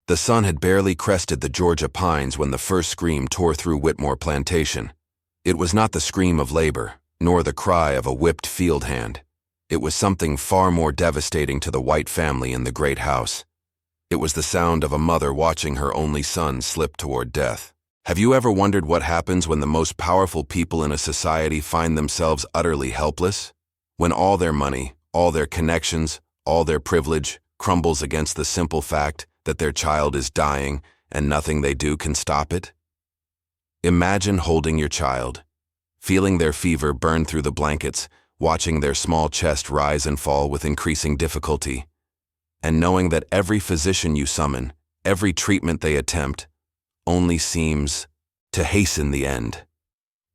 The sun had barely crested the Georgia pines when the first scream tore through Whitmore Plantation. It was not the scream of labor, nor the cry of a whipped field hand. It was something far more devastating to the white family in the great house. It was the sound of a mother watching her only son slip toward death. Have you ever wondered what happens when the most powerful people in a society find themselves utterly helpless? When all their money, all their connections, all their privilege crumbles against the simple fact that their child is dying and nothing they do can stop it? Imagine holding your child, feeling their fever burn through the blankets, watching their small chest rise and fall with increasing difficulty, and knowing that every physician you summon, every treatment they attempt, only seems to hasten the end.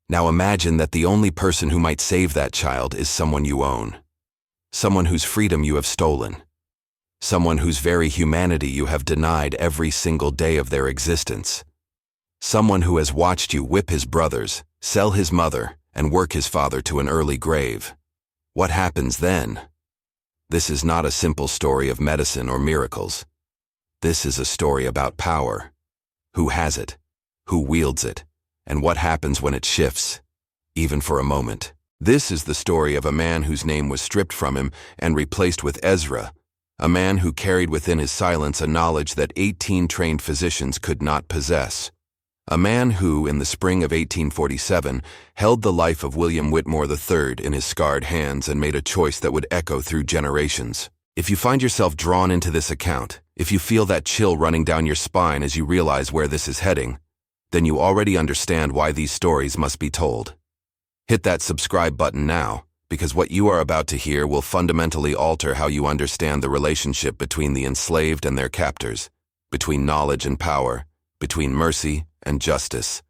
Now imagine that the only person who might save that child is someone you own, someone whose freedom you have stolen, someone whose very humanity you have denied every single day of their existence, someone who has watched you whip his brothers, sell his mother, and work his father to an early grave. What happens then? This is not a simple story of medicine or miracles. This is a story about power. Who has it? Who wields it? And what happens when it shifts, even for a moment? This is the story of a man whose name was stripped from him and replaced with Ezra, a man who carried within his silence a knowledge that 18 trained physicians could not possess. A man who, in the spring of 1847, held the life of William Whitmore III in his scarred hands and made a choice that would echo through generations. If you find yourself drawn into this account, if you feel that chill running down your spine as you realize where this is heading, then you already understand why these stories must be told. Hit that subscribe button now, because what you are about to hear will fundamentally alter how you understand the relationship between the enslaved and their captors, between knowledge and power, between mercy and justice.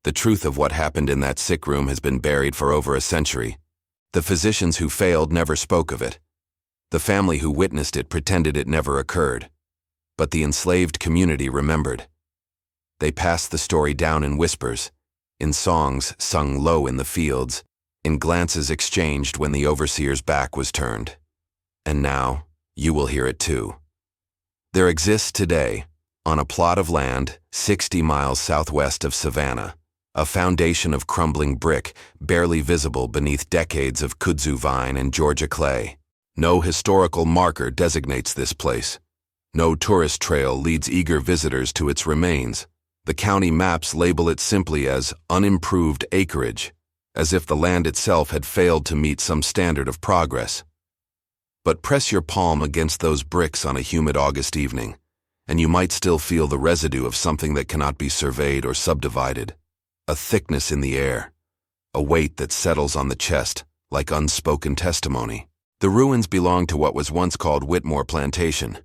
The truth of what happened in that sick room has been buried for over a century. The physicians who failed never spoke of it. The family who witnessed it pretended it never occurred. But the enslaved community remembered. They passed the story down in whispers, in songs sung low in the fields, in glances exchanged when the overseer's back was turned. And now, you will hear it too. There exists today, on a plot of land 60 miles southwest of Savannah, a foundation of crumbling brick barely visible beneath decades of kudzu vine and Georgia clay. No historical marker designates this place. No tourist trail leads eager visitors to its remains. The county maps label it simply as unimproved acreage, as if the land itself had failed to meet some standard of progress. But press your palm against those bricks on a humid August evening, and you might still feel the residue of something that cannot be surveyed or subdivided, a thickness in the air, a weight that settles on the chest like unspoken testimony. The ruins belong to what was once called Whitmore Plantation,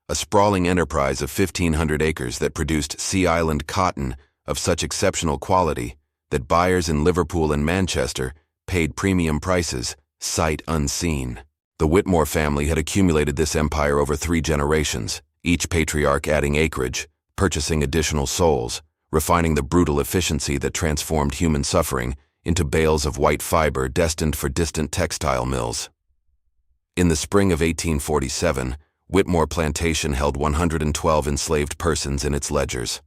a sprawling enterprise of 1,500 acres that produced Sea Island cotton of such exceptional quality that buyers in Liverpool and Manchester paid premium prices, sight unseen. The Whitmore family had accumulated this empire over 3 generations, each patriarch adding acreage, purchasing additional souls, refining the brutal efficiency that transformed human suffering into bales of white fiber destined for distant textile mills. In the spring of 1847, Whitmore Plantation held 112 enslaved persons in its ledgers.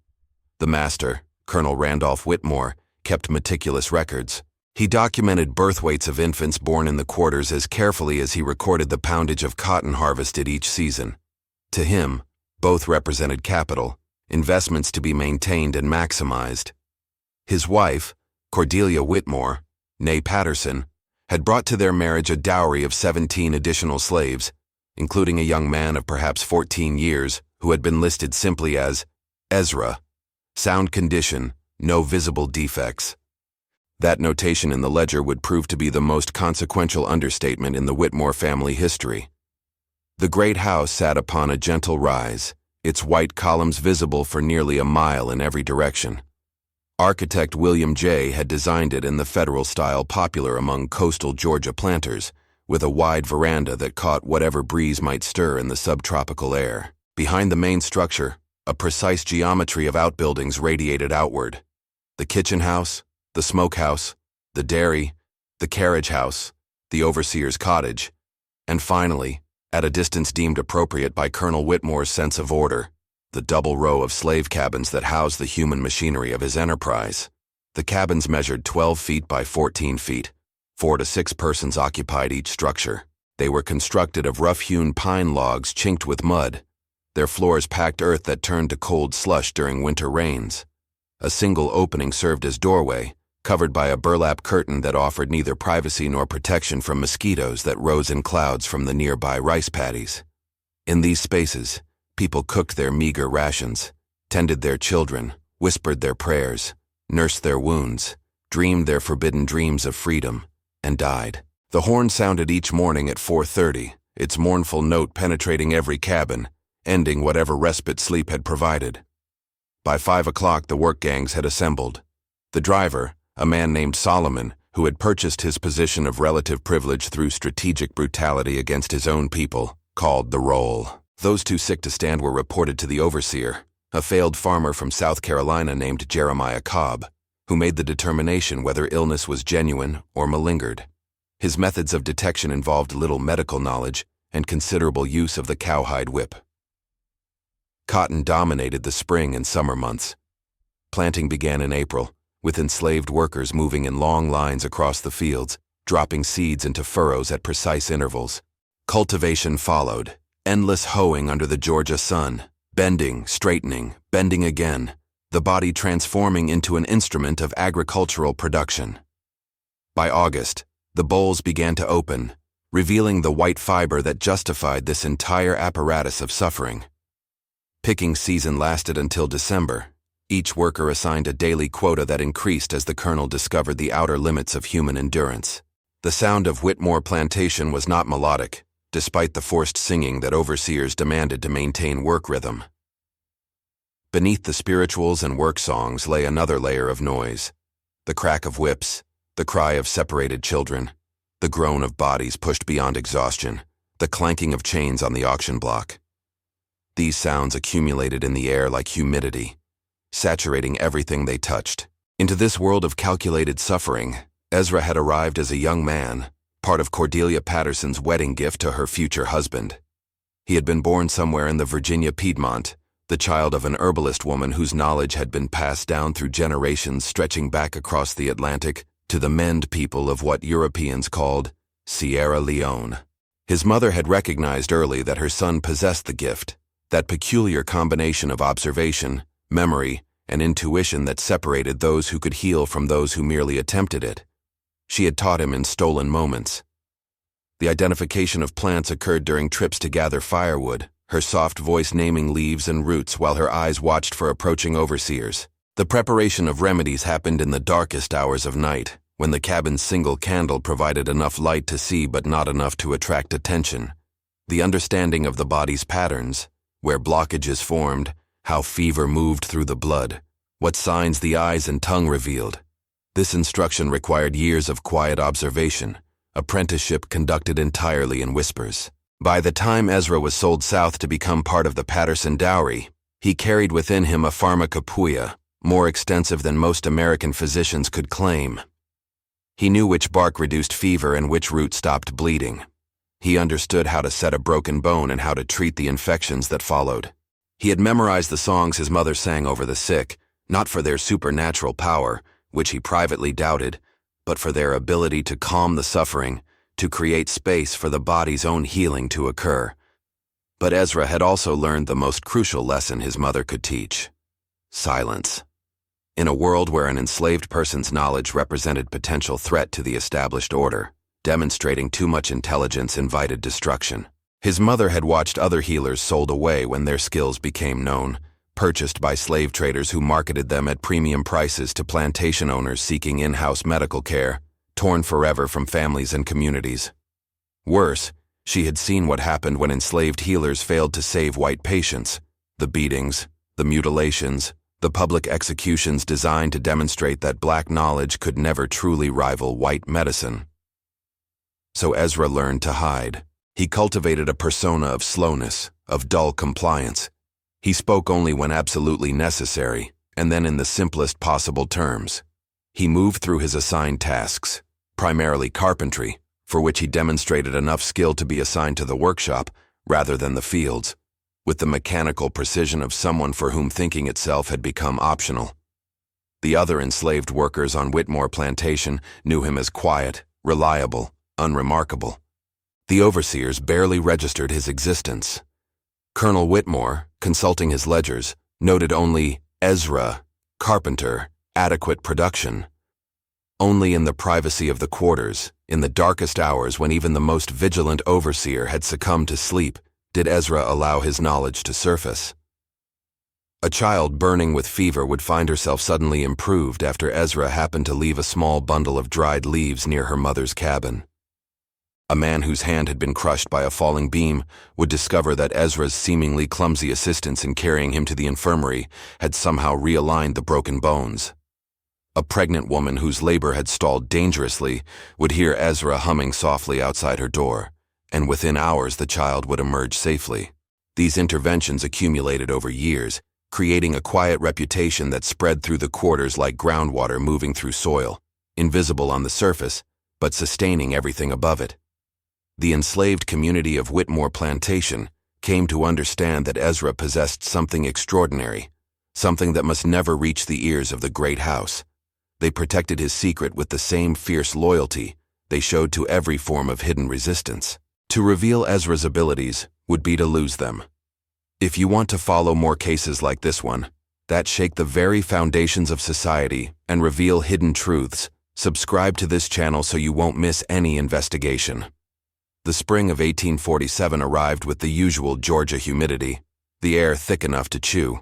The master, Colonel Randolph Whitmore, kept meticulous records. He documented birth weights of infants born in the quarters as carefully as he recorded the poundage of cotton harvested each season. To him, both represented capital, investments to be maintained and maximized. His wife, Cordelia Whitmore, née Patterson, had brought to their marriage a dowry of 17 additional slaves, including a young man of perhaps 14 years who had been listed simply as Ezra. Sound condition, no visible defects. That notation in the ledger would prove to be the most consequential understatement in the Whitmore family history. The great house sat upon a gentle rise, its white columns visible for nearly a mile in every direction. Architect William J. had designed it in the federal style popular among coastal Georgia planters, with a wide veranda that caught whatever breeze might stir in the subtropical air. Behind the main structure, a precise geometry of outbuildings radiated outward. The kitchen house, the smokehouse, the dairy, the carriage house, the overseer's cottage, and finally, at a distance deemed appropriate by Colonel Whitmore's sense of order, the double row of slave cabins that housed the human machinery of his enterprise. The cabins measured 12 feet by 14 feet. 4 to 6 persons occupied each structure. They were constructed of rough-hewn pine logs chinked with mud, their floors packed earth that turned to cold slush during winter rains. A single opening served as doorway, covered by a burlap curtain that offered neither privacy nor protection from mosquitoes that rose in clouds from the nearby rice paddies. In these spaces, people cooked their meager rations, tended their children, whispered their prayers, nursed their wounds, dreamed their forbidden dreams of freedom, and died. The horn sounded each morning at 4:30, its mournful note penetrating every cabin, ending whatever respite sleep had provided. By 5 o'clock, the work gangs had assembled. The driver, a man named Solomon, who had purchased his position of relative privilege through strategic brutality against his own people, called the roll. Those too sick to stand were reported to the overseer, a failed farmer from South Carolina named Jeremiah Cobb, who made the determination whether illness was genuine or malingered. His methods of detection involved little medical knowledge and considerable use of the cowhide whip. Cotton dominated the spring and summer months. Planting began in April, with enslaved workers moving in long lines across the fields, dropping seeds into furrows at precise intervals. Cultivation followed, endless hoeing under the Georgia sun, bending, straightening, bending again, the body transforming into an instrument of agricultural production. By August, the bolls began to open, revealing the white fiber that justified this entire apparatus of suffering. Picking season lasted until December. Each worker assigned a daily quota that increased as the colonel discovered the outer limits of human endurance. The sound of Whitmore Plantation was not melodic, despite the forced singing that overseers demanded to maintain work rhythm. Beneath the spirituals and work songs lay another layer of noise: the crack of whips, the cry of separated children, the groan of bodies pushed beyond exhaustion, the clanking of chains on the auction block. These sounds accumulated in the air like humidity, saturating everything they touched. Into this world of calculated suffering, Ezra had arrived as a young man, part of Cordelia Patterson's wedding gift to her future husband. He had been born somewhere in the Virginia Piedmont, the child of an herbalist woman whose knowledge had been passed down through generations stretching back across the Atlantic to the Mende people of what Europeans called Sierra Leone. His mother had recognized early that her son possessed the gift, that peculiar combination of observation, memory, and intuition that separated those who could heal from those who merely attempted it. She had taught him in stolen moments. The identification of plants occurred during trips to gather firewood, her soft voice naming leaves and roots while her eyes watched for approaching overseers. The preparation of remedies happened in the darkest hours of night, when the cabin's single candle provided enough light to see but not enough to attract attention. The understanding of the body's patterns, where blockages formed, how fever moved through the blood, what signs the eyes and tongue revealed. This instruction required years of quiet observation, apprenticeship conducted entirely in whispers. By the time Ezra was sold south to become part of the Patterson dowry, he carried within him a pharmacopoeia, more extensive than most American physicians could claim. He knew which bark reduced fever and which root stopped bleeding. He understood how to set a broken bone and how to treat the infections that followed. He had memorized the songs his mother sang over the sick, not for their supernatural power, which he privately doubted, but for their ability to calm the suffering, to create space for the body's own healing to occur. But Ezra had also learned the most crucial lesson his mother could teach: silence. In a world where an enslaved person's knowledge represented potential threat to the established order, demonstrating too much intelligence invited destruction. His mother had watched other healers sold away when their skills became known, purchased by slave traders who marketed them at premium prices to plantation owners seeking in-house medical care, torn forever from families and communities. Worse, she had seen what happened when enslaved healers failed to save white patients: the beatings, the mutilations, the public executions designed to demonstrate that black knowledge could never truly rival white medicine. So Ezra learned to hide. He cultivated a persona of slowness, of dull compliance. He spoke only when absolutely necessary, and then in the simplest possible terms. He moved through his assigned tasks, primarily carpentry, for which he demonstrated enough skill to be assigned to the workshop rather than the fields. with the mechanical precision of someone for whom thinking itself had become optional. The other enslaved workers on Whitmore Plantation knew him as quiet, reliable, unremarkable. The overseers barely registered his existence. Colonel Whitmore, consulting his ledgers, noted only Ezra, carpenter, adequate production. Only in the privacy of the quarters, in the darkest hours when even the most vigilant overseer had succumbed to sleep, did Ezra allow his knowledge to surface. A child burning with fever would find herself suddenly improved after Ezra happened to leave a small bundle of dried leaves near her mother's cabin. A man whose hand had been crushed by a falling beam would discover that Ezra's seemingly clumsy assistance in carrying him to the infirmary had somehow realigned the broken bones. A pregnant woman whose labor had stalled dangerously would hear Ezra humming softly outside her door, and within hours the child would emerge safely. These interventions accumulated over years, creating a quiet reputation that spread through the quarters like groundwater moving through soil, invisible on the surface, but sustaining everything above it. The enslaved community of Whitmore Plantation came to understand that Ezra possessed something extraordinary, something that must never reach the ears of the great house. They protected his secret with the same fierce loyalty they showed to every form of hidden resistance. To reveal Ezra's abilities would be to lose them. If you want to follow more cases like this one, that shake the very foundations of society and reveal hidden truths, subscribe to this channel so you won't miss any investigation. The spring of 1847 arrived with the usual Georgia humidity, the air thick enough to chew.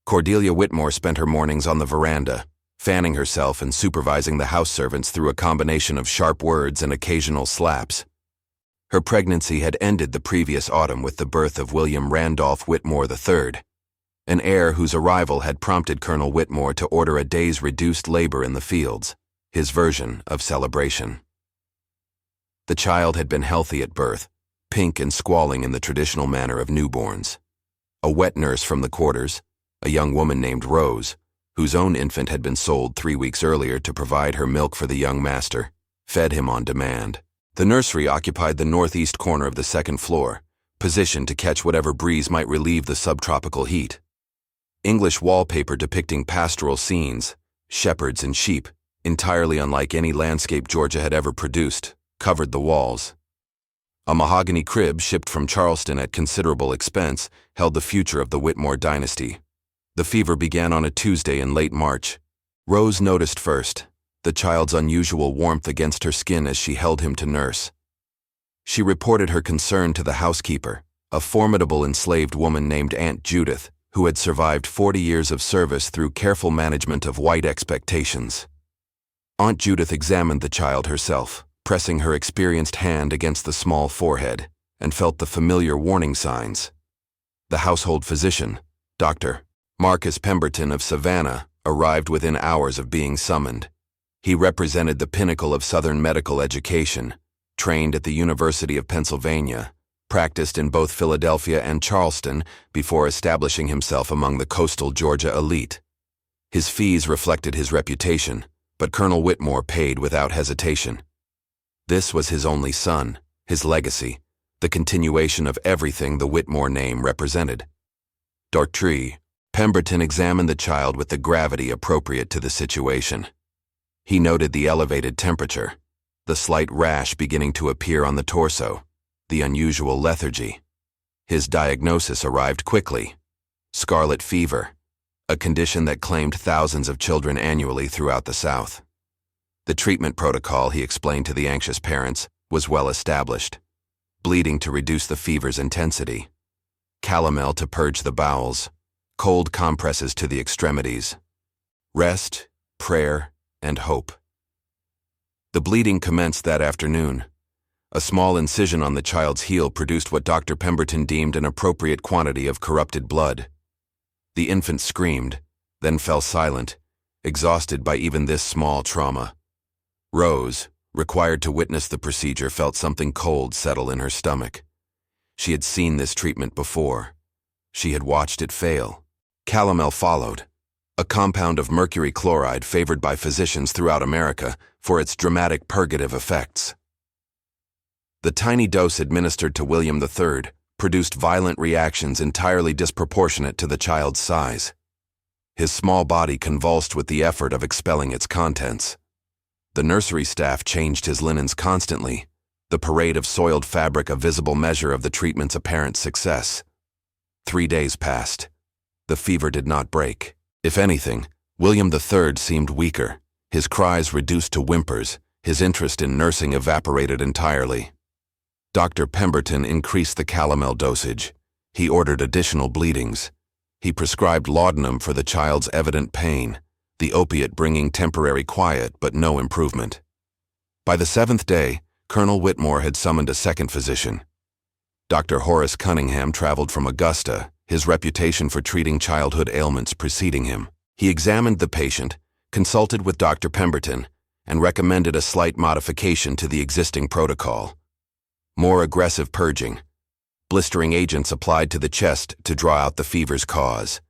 Cordelia Whitmore spent her mornings on the veranda, fanning herself and supervising the house servants through a combination of sharp words and occasional slaps. Her pregnancy had ended the previous autumn with the birth of William Randolph Whitmore III, an heir whose arrival had prompted Colonel Whitmore to order a day's reduced labor in the fields, his version of celebration. The child had been healthy at birth, pink and squalling in the traditional manner of newborns. A wet nurse from the quarters, a young woman named Rose, whose own infant had been sold 3 weeks earlier to provide her milk for the young master, fed him on demand. The nursery occupied the northeast corner of the second floor, positioned to catch whatever breeze might relieve the subtropical heat. English wallpaper depicting pastoral scenes, shepherds and sheep, entirely unlike any landscape Georgia had ever produced, covered the walls. A mahogany crib shipped from Charleston at considerable expense held the future of the Whitmore dynasty. The fever began on a Tuesday in late March. Rose noticed first the child's unusual warmth against her skin as she held him to nurse. She reported her concern to the housekeeper, a formidable enslaved woman named Aunt Judith, who had survived 40 years of service through careful management of white expectations. Aunt Judith examined the child herself, pressing her experienced hand against the small forehead, and felt the familiar warning signs. The household physician, Dr. Marcus Pemberton of Savannah, arrived within hours of being summoned. He represented the pinnacle of Southern medical education, trained at the University of Pennsylvania, practiced in both Philadelphia and Charleston before establishing himself among the coastal Georgia elite. His fees reflected his reputation, but Colonel Whitmore paid without hesitation. This was his only son, his legacy, the continuation of everything the Whitmore name represented. Dr. Pemberton examined the child with the gravity appropriate to the situation. He noted the elevated temperature, the slight rash beginning to appear on the torso, the unusual lethargy. His diagnosis arrived quickly: scarlet fever, a condition that claimed thousands of children annually throughout the South. The treatment protocol, he explained to the anxious parents, was well established: bleeding to reduce the fever's intensity, calomel to purge the bowels, cold compresses to the extremities, rest, prayer, and hope. The bleeding commenced that afternoon. A small incision on the child's heel produced what Dr. Pemberton deemed an appropriate quantity of corrupted blood. The infant screamed, then fell silent, exhausted by even this small trauma. Rose, required to witness the procedure, felt something cold settle in her stomach. She had seen this treatment before. She had watched it fail. Calomel followed, a compound of mercury chloride favored by physicians throughout America for its dramatic purgative effects. The tiny dose administered to William III produced violent reactions entirely disproportionate to the child's size. His small body convulsed with the effort of expelling its contents. The nursery staff changed his linens constantly, the parade of soiled fabric a visible measure of the treatment's apparent success. 3 days passed. The fever did not break. If anything, William III seemed weaker. His cries reduced to whimpers. His interest in nursing evaporated entirely. Dr. Pemberton increased the calomel dosage. He ordered additional bleedings. He prescribed laudanum for the child's evident pain, the opiate bringing temporary quiet but no improvement. By the 7th day, Colonel Whitmore had summoned a second physician. Dr. Horace Cunningham traveled from Augusta, his reputation for treating childhood ailments preceding him. He examined the patient, consulted with Dr. Pemberton, and recommended a slight modification to the existing protocol. More aggressive purging. Blistering agents applied to the chest to draw out the fever's cause.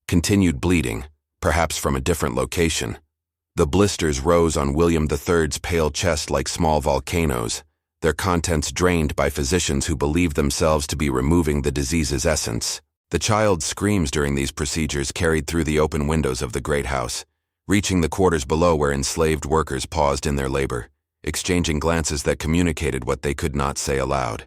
Continued bleeding, perhaps from a different location. The blisters rose on William III's pale chest like small volcanoes, their contents drained by physicians who believed themselves to be removing the disease's essence. The child's screams during these procedures carried through the open windows of the great house, reaching the quarters below where enslaved workers paused in their labor, exchanging glances that communicated what they could not say aloud.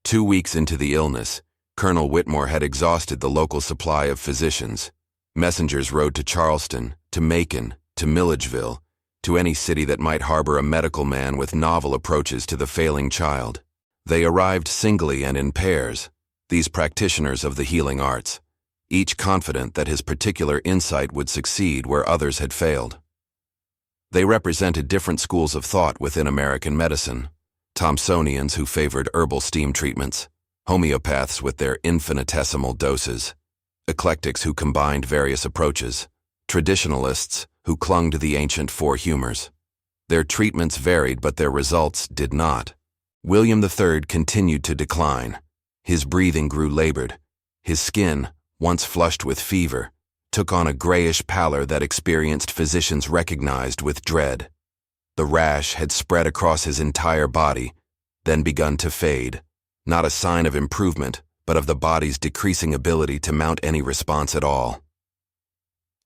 2 weeks into the illness, Colonel Whitmore had exhausted the local supply of physicians. Messengers rode to Charleston, to Macon, to Milledgeville, to any city that might harbor a medical man with novel approaches to the failing child. They arrived singly and in pairs, these practitioners of the healing arts, each confident that his particular insight would succeed where others had failed. They represented different schools of thought within American medicine: Thomsonians who favored herbal steam treatments, homeopaths with their infinitesimal doses, eclectics who combined various approaches, traditionalists who clung to the ancient four humors. Their treatments varied, but their results did not. William III continued to decline. His breathing grew labored. His skin, once flushed with fever, took on a grayish pallor that experienced physicians recognized with dread. The rash had spread across his entire body, then begun to fade, not a sign of improvement, but of the body's decreasing ability to mount any response at all.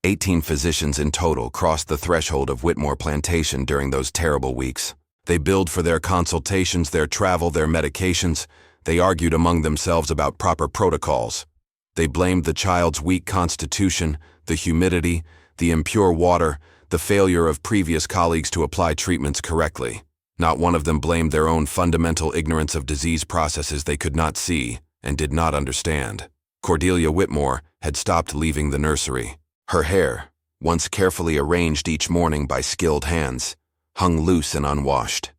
18 physicians in total crossed the threshold of Whitmore Plantation during those terrible weeks. They billed for their consultations, their travel, their medications. They argued among themselves about proper protocols. They blamed the child's weak constitution, the humidity, the impure water, the failure of previous colleagues to apply treatments correctly. Not one of them blamed their own fundamental ignorance of disease processes they could not see and did not understand. Cordelia Whitmore had stopped leaving the nursery. Her hair, once carefully arranged each morning by skilled hands, hung loose and unwashed.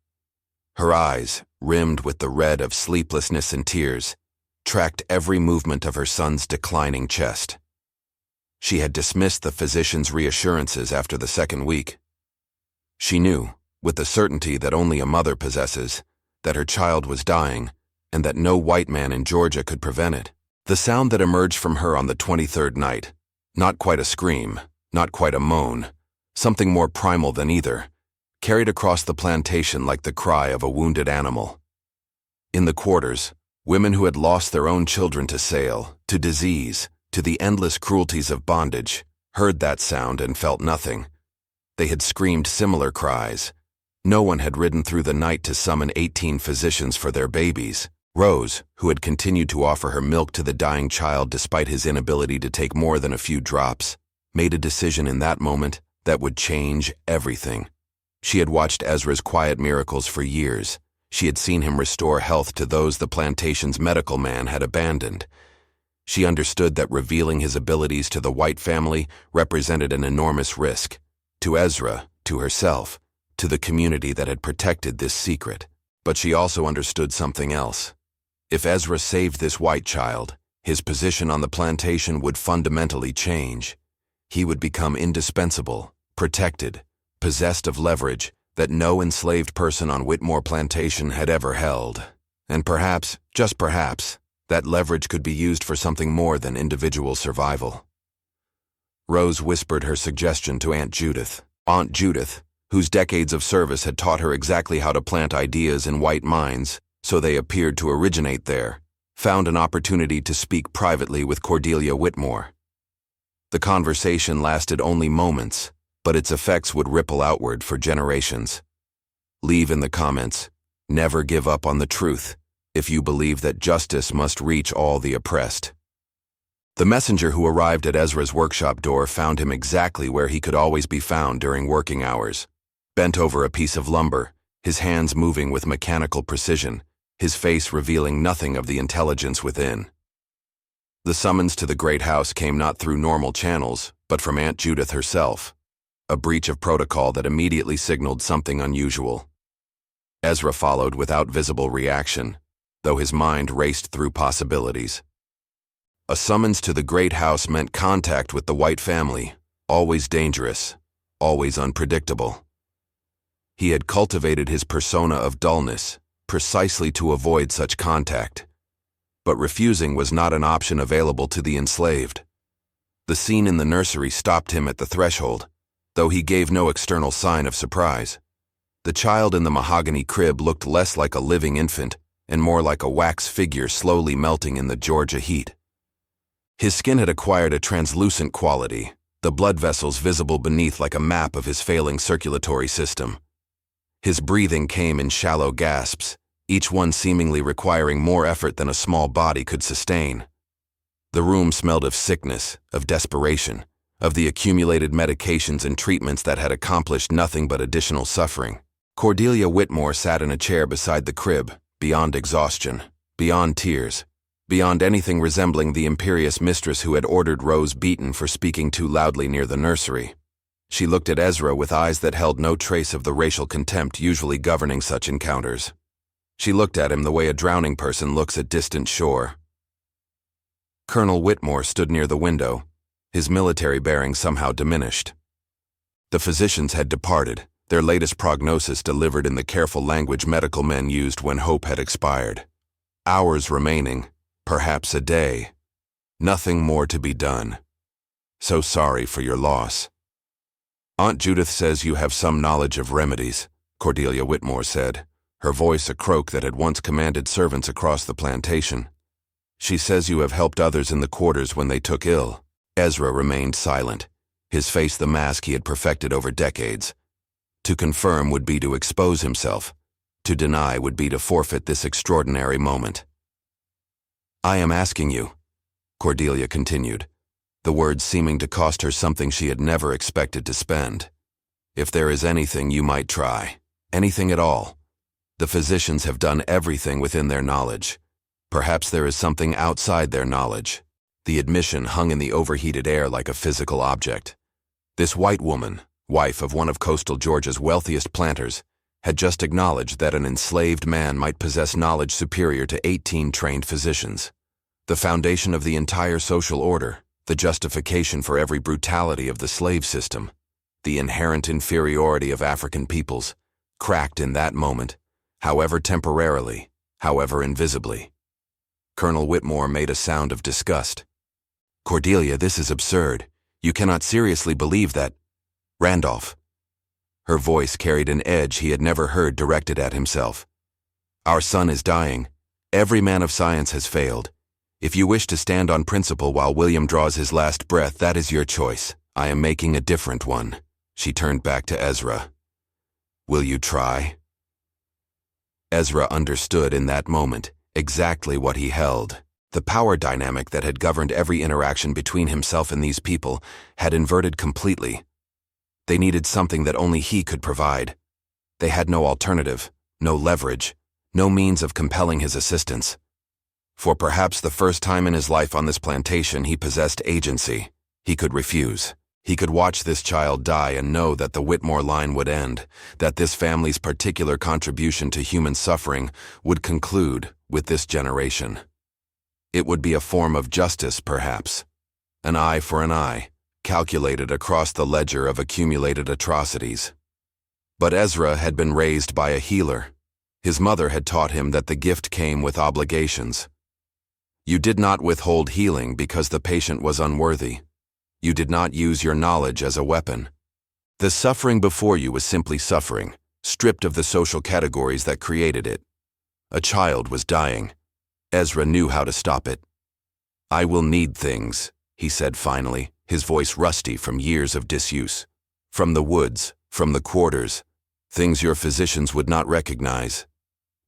Her eyes, rimmed with the red of sleeplessness and tears, tracked every movement of her son's declining chest. She had dismissed the physician's reassurances after the second week. She knew, with the certainty that only a mother possesses, that her child was dying, and that no white man in Georgia could prevent it. The sound that emerged from her on the 23rd night, not quite a scream, not quite a moan, something more primal than either, carried across the plantation like the cry of a wounded animal. In the quarters, women who had lost their own children to sale, to disease, to the endless cruelties of bondage, heard that sound and felt nothing. They had screamed similar cries. No one had ridden through the night to summon 18 physicians for their babies. Rose, who had continued to offer her milk to the dying child despite his inability to take more than a few drops, made a decision in that moment that would change everything. She had watched Ezra's quiet miracles for years. She had seen him restore health to those the plantation's medical man had abandoned. She understood that revealing his abilities to the white family represented an enormous risk, to Ezra, to herself, to the community that had protected this secret. But she also understood something else. If Ezra saved this white child, his position on the plantation would fundamentally change. He would become indispensable, protected, possessed of leverage that no enslaved person on Whitmore Plantation had ever held. And perhaps, just perhaps, that leverage could be used for something more than individual survival. Rose whispered her suggestion to Aunt Judith. Aunt Judith, whose decades of service had taught her exactly how to plant ideas in white minds, so they appeared to originate there, found an opportunity to speak privately with Cordelia Whitmore. The conversation lasted only moments, but its effects would ripple outward for generations. Leave in the comments, never give up on the truth, if you believe that justice must reach all the oppressed. The messenger who arrived at Ezra's workshop door found him exactly where he could always be found during working hours, bent over a piece of lumber, his hands moving with mechanical precision, his face revealing nothing of the intelligence within. The summons to the great house came not through normal channels, but from Aunt Judith herself, a breach of protocol that immediately signaled something unusual. Ezra followed without visible reaction, though his mind raced through possibilities. A summons to the great house meant contact with the White family, always dangerous, always unpredictable. He had cultivated his persona of dullness, precisely to avoid such contact. But refusing was not an option available to the enslaved. The scene in the nursery stopped him at the threshold, though he gave no external sign of surprise. The child in the mahogany crib looked less like a living infant and more like a wax figure slowly melting in the Georgia heat. His skin had acquired a translucent quality, the blood vessels visible beneath like a map of his failing circulatory system. His breathing came in shallow gasps, each one seemingly requiring more effort than a small body could sustain. The room smelled of sickness, of desperation, of the accumulated medications and treatments that had accomplished nothing but additional suffering. Cordelia Whitmore sat in a chair beside the crib, beyond exhaustion, beyond tears, beyond anything resembling the imperious mistress who had ordered Rose beaten for speaking too loudly near the nursery. She looked at Ezra with eyes that held no trace of the racial contempt usually governing such encounters. She looked at him the way a drowning person looks at distant shore. Colonel Whitmore stood near the window, his military bearing somehow diminished. The physicians had departed, their latest prognosis delivered in the careful language medical men used when hope had expired. Hours remaining, perhaps a day. Nothing more to be done. So sorry for your loss. Aunt Judith says you have some knowledge of remedies, Cordelia Whitmore said, her voice a croak that had once commanded servants across the plantation. She says you have helped others in the quarters when they took ill. Ezra remained silent, his face the mask he had perfected over decades. To confirm would be to expose himself. To deny would be to forfeit this extraordinary moment. I am asking you, Cordelia continued, the words seeming to cost her something she had never expected to spend. If there is anything you might try, anything at all. The physicians have done everything within their knowledge. Perhaps there is something outside their knowledge. The admission hung in the overheated air like a physical object. This white woman, wife of one of coastal Georgia's wealthiest planters, had just acknowledged that an enslaved man might possess knowledge superior to 18 trained physicians. The foundation of the entire social order, the justification for every brutality of the slave system, the inherent inferiority of African peoples, cracked in that moment, however temporarily, however invisibly. Colonel Whitmore made a sound of disgust. Cordelia, this is absurd. You cannot seriously believe that. Randolph. Her voice carried an edge he had never heard directed at himself. Our son is dying. Every man of science has failed. If you wish to stand on principle while William draws his last breath, that is your choice. I am making a different one. She turned back to Ezra. Will you try? Ezra understood in that moment exactly what he held. The power dynamic that had governed every interaction between himself and these people had inverted completely. They needed something that only he could provide. They had no alternative, no leverage, no means of compelling his assistance. For perhaps the first time in his life on this plantation, he possessed agency. He could refuse. He could watch this child die and know that the Whitmore line would end, that this family's particular contribution to human suffering would conclude with this generation. It would be a form of justice, perhaps. An eye for an eye, calculated across the ledger of accumulated atrocities. But Ezra had been raised by a healer. His mother had taught him that the gift came with obligations. You did not withhold healing because the patient was unworthy. You did not use your knowledge as a weapon. The suffering before you was simply suffering, stripped of the social categories that created it. A child was dying. Ezra knew how to stop it. "I will need things," he said finally, his voice rusty from years of disuse. "From the woods, from the quarters, things your physicians would not recognize.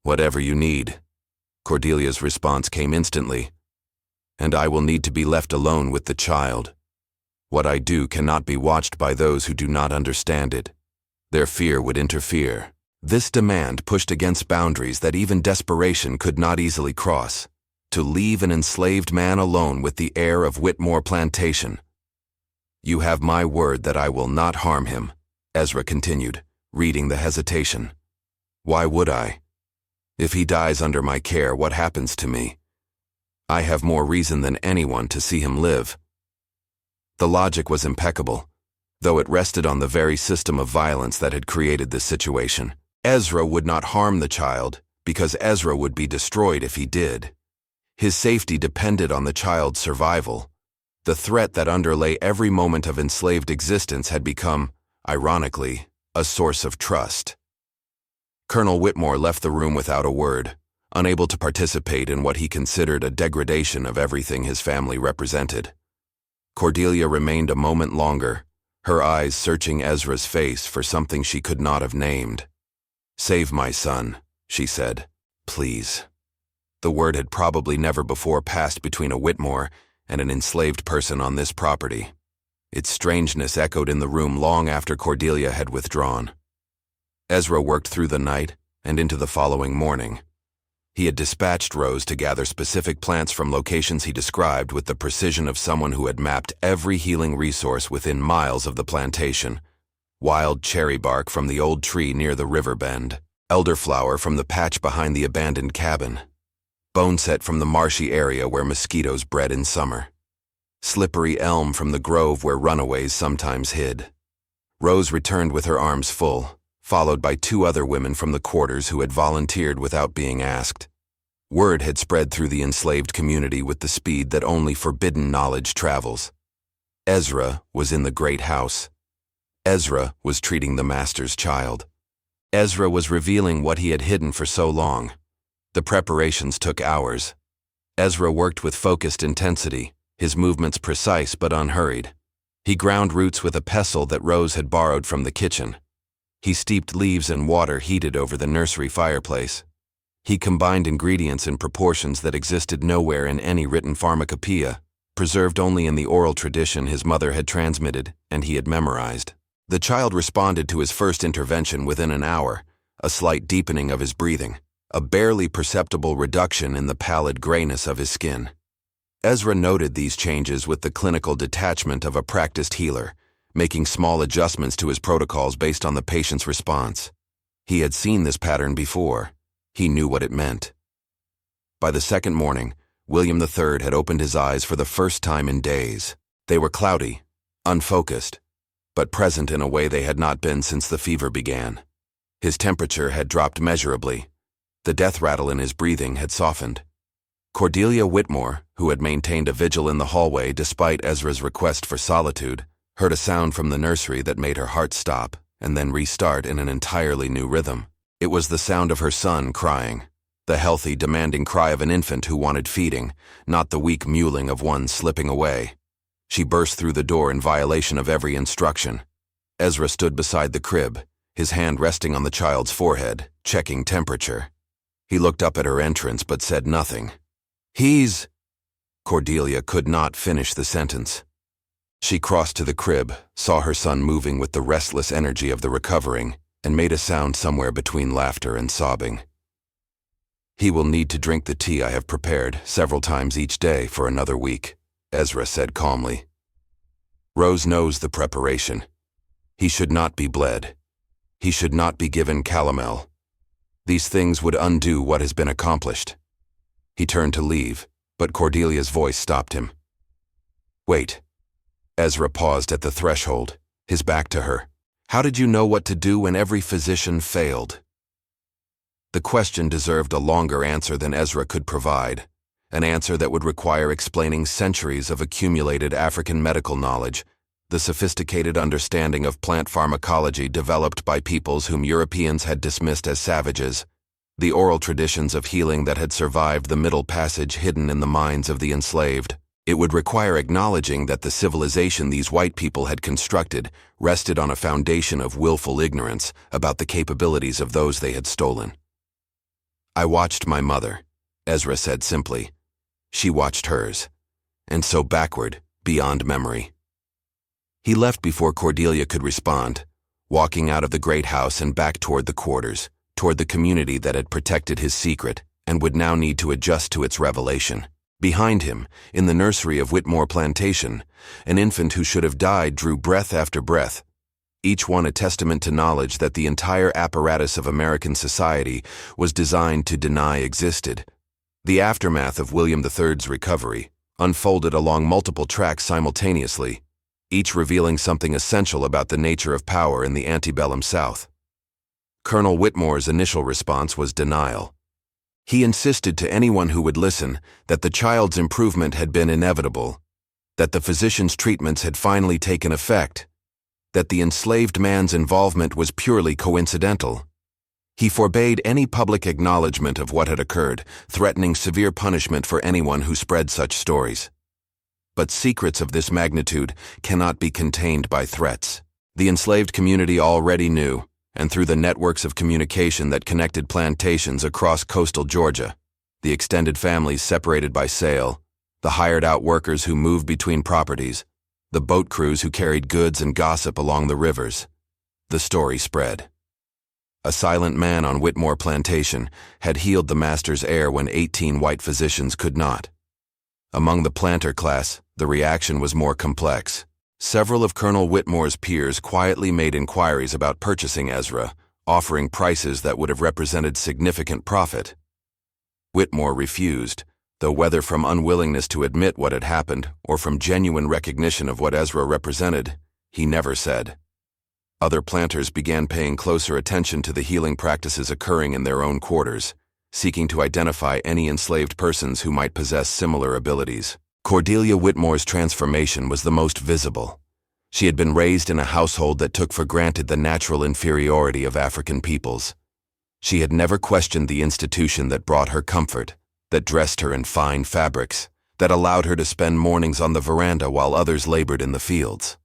Whatever you need." Cordelia's response came instantly. "And I will need to be left alone with the child. What I do cannot be watched by those who do not understand it. Their fear would interfere." This demand pushed against boundaries that even desperation could not easily cross. To leave an enslaved man alone with the heir of Whitmore Plantation. "You have my word that I will not harm him," Ezra continued, reading the hesitation. "Why would I? If he dies under my care, what happens to me? I have more reason than anyone to see him live." The logic was impeccable, though it rested on the very system of violence that had created this situation. Ezra would not harm the child, because Ezra would be destroyed if he did. His safety depended on the child's survival. The threat that underlay every moment of enslaved existence had become, ironically, a source of trust. Colonel Whitmore left the room without a word, unable to participate in what he considered a degradation of everything his family represented. Cordelia remained a moment longer, her eyes searching Ezra's face for something she could not have named. "Save my son," she said. "Please." The word had probably never before passed between a Whitmore and an enslaved person on this property. Its strangeness echoed in the room long after Cordelia had withdrawn. Ezra worked through the night and into the following morning. He had dispatched Rose to gather specific plants from locations he described with the precision of someone who had mapped every healing resource within miles of the plantation. Wild cherry bark from the old tree near the river bend, elderflower from the patch behind the abandoned cabin, boneset from the marshy area where mosquitoes bred in summer, slippery elm from the grove where runaways sometimes hid. Rose returned with her arms full, followed by 2 other women from the quarters who had volunteered without being asked. Word had spread through the enslaved community with the speed that only forbidden knowledge travels. Ezra was in the great house. Ezra was treating the master's child. Ezra was revealing what he had hidden for so long. The preparations took hours. Ezra worked with focused intensity, his movements precise but unhurried. He ground roots with a pestle that Rose had borrowed from the kitchen. He steeped leaves in water heated over the nursery fireplace. He combined ingredients in proportions that existed nowhere in any written pharmacopoeia, preserved only in the oral tradition his mother had transmitted and he had memorized. The child responded to his first intervention within an hour, a slight deepening of his breathing, a barely perceptible reduction in the pallid grayness of his skin. Ezra noted these changes with the clinical detachment of a practiced healer, making small adjustments to his protocols based on the patient's response. He had seen this pattern before. He knew what it meant. By the second morning, William III had opened his eyes for the first time in days. They were cloudy, unfocused, but present in a way they had not been since the fever began. His temperature had dropped measurably. The death rattle in his breathing had softened. Cordelia Whitmore, who had maintained a vigil in the hallway despite Ezra's request for solitude, heard a sound from the nursery that made her heart stop and then restart in an entirely new rhythm. It was the sound of her son crying, the healthy, demanding cry of an infant who wanted feeding, not the weak mewling of one slipping away. She burst through the door in violation of every instruction. Ezra stood beside the crib, his hand resting on the child's forehead, checking temperature. He looked up at her entrance but said nothing. "He's—" Cordelia could not finish the sentence. She crossed to the crib, saw her son moving with the restless energy of the recovering, and made a sound somewhere between laughter and sobbing. "He will need to drink the tea I have prepared several times each day for another week," Ezra said calmly. "Rose knows the preparation. He should not be bled. He should not be given calomel. These things would undo what has been accomplished." He turned to leave, but Cordelia's voice stopped him. "Wait." Ezra paused at the threshold, his back to her. "How did you know what to do when every physician failed?" The question deserved a longer answer than Ezra could provide, an answer that would require explaining centuries of accumulated African medical knowledge, the sophisticated understanding of plant pharmacology developed by peoples whom Europeans had dismissed as savages, the oral traditions of healing that had survived the Middle Passage hidden in the minds of the enslaved. It would require acknowledging that the civilization these white people had constructed rested on a foundation of willful ignorance about the capabilities of those they had stolen. "I watched my mother," Ezra said simply. "She watched hers. And so backward, beyond memory." He left before Cordelia could respond, walking out of the great house and back toward the quarters, toward the community that had protected his secret and would now need to adjust to its revelation. Behind him, in the nursery of Whitmore Plantation, an infant who should have died drew breath after breath, each one a testament to knowledge that the entire apparatus of American society was designed to deny existed. The aftermath of William III's recovery unfolded along multiple tracks simultaneously, each revealing something essential about the nature of power in the antebellum South. Colonel Whitmore's initial response was denial. He insisted to anyone who would listen that the child's improvement had been inevitable, that the physician's treatments had finally taken effect, that the enslaved man's involvement was purely coincidental. He forbade any public acknowledgement of what had occurred, threatening severe punishment for anyone who spread such stories. But secrets of this magnitude cannot be contained by threats. The enslaved community already knew, and through the networks of communication that connected plantations across coastal Georgia, the extended families separated by sale, the hired-out workers who moved between properties, the boat crews who carried goods and gossip along the rivers, the story spread. A silent man on Whitmore Plantation had healed the master's heir when 18 white physicians could not. Among the planter class, the reaction was more complex. Several of Colonel Whitmore's peers quietly made inquiries about purchasing Ezra, offering prices that would have represented significant profit. Whitmore refused, though whether from unwillingness to admit what had happened or from genuine recognition of what Ezra represented, he never said. Other planters began paying closer attention to the healing practices occurring in their own quarters, seeking to identify any enslaved persons who might possess similar abilities. Cordelia Whitmore's transformation was the most visible. She had been raised in a household that took for granted the natural inferiority of African peoples. She had never questioned the institution that brought her comfort, that dressed her in fine fabrics, that allowed her to spend mornings on the veranda while others labored in the fields.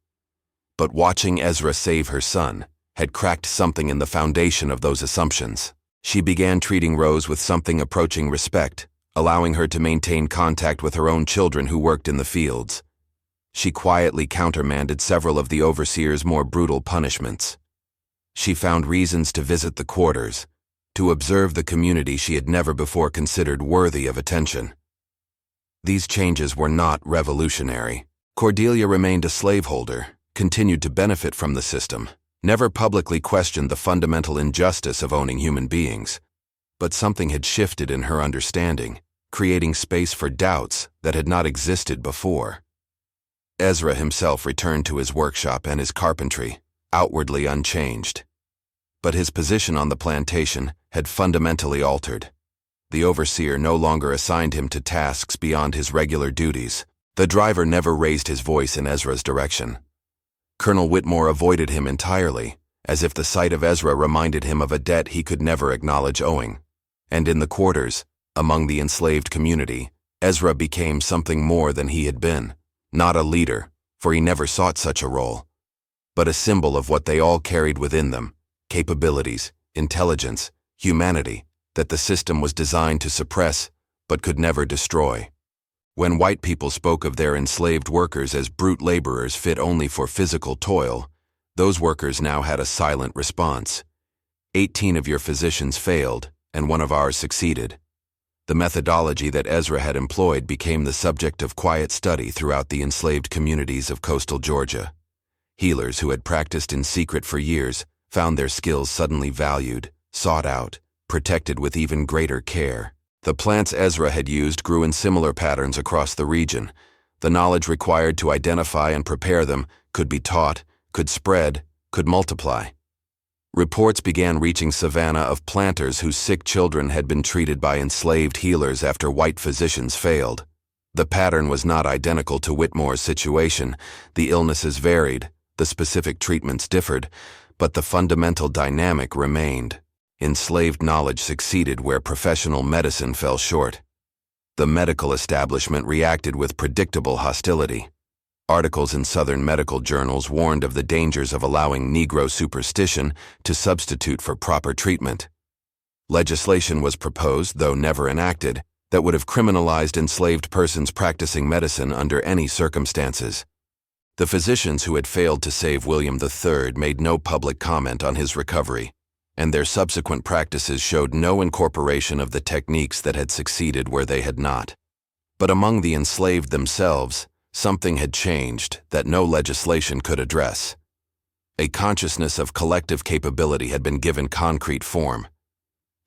But watching Ezra save her son had cracked something in the foundation of those assumptions. She began treating Rose with something approaching respect, allowing her to maintain contact with her own children who worked in the fields. She quietly countermanded several of the overseer's more brutal punishments. She found reasons to visit the quarters, to observe the community she had never before considered worthy of attention. These changes were not revolutionary. Cordelia remained a slaveholder, continued to benefit from the system, never publicly questioned the fundamental injustice of owning human beings. But something had shifted in her understanding, creating space for doubts that had not existed before. Ezra himself returned to his workshop and his carpentry, outwardly unchanged. But his position on the plantation had fundamentally altered. The overseer no longer assigned him to tasks beyond his regular duties. The driver never raised his voice in Ezra's direction. Colonel Whitmore avoided him entirely, as if the sight of Ezra reminded him of a debt he could never acknowledge owing. And in the quarters, among the enslaved community, Ezra became something more than he had been. Not a leader, for he never sought such a role, but a symbol of what they all carried within them: capabilities, intelligence, humanity, that the system was designed to suppress but could never destroy. When white people spoke of their enslaved workers as brute laborers fit only for physical toil, those workers now had a silent response. 18 of your physicians failed, and one of ours succeeded. The methodology that Ezra had employed became the subject of quiet study throughout the enslaved communities of coastal Georgia. Healers who had practiced in secret for years found their skills suddenly valued, sought out, protected with even greater care. The plants Ezra had used grew in similar patterns across the region. The knowledge required to identify and prepare them could be taught, could spread, could multiply. Reports began reaching Savannah of planters whose sick children had been treated by enslaved healers after white physicians failed. The pattern was not identical to Whitmore's situation. The illnesses varied, the specific treatments differed, but the fundamental dynamic remained. enslaved knowledge succeeded where professional medicine fell short. The medical establishment reacted with predictable hostility. Articles in Southern medical journals warned of the dangers of allowing Negro superstition to substitute for proper treatment. Legislation was proposed, though never enacted, that would have criminalized enslaved persons practicing medicine under any circumstances. The physicians who had failed to save William III made no public comment on his recovery, and their subsequent practices showed no incorporation of the techniques that had succeeded where they had not. But among the enslaved themselves, something had changed that no legislation could address. A consciousness of collective capability had been given concrete form.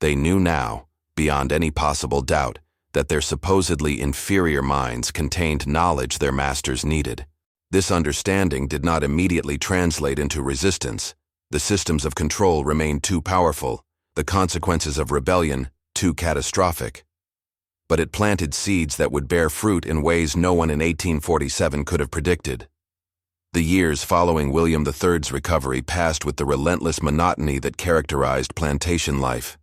They knew now, beyond any possible doubt, that their supposedly inferior minds contained knowledge their masters needed. This understanding did not immediately translate into resistance. The systems of control remained too powerful, the consequences of rebellion too catastrophic. But it planted seeds that would bear fruit in ways no one in 1847 could have predicted. The years following William III's recovery passed with the relentless monotony that characterized plantation life.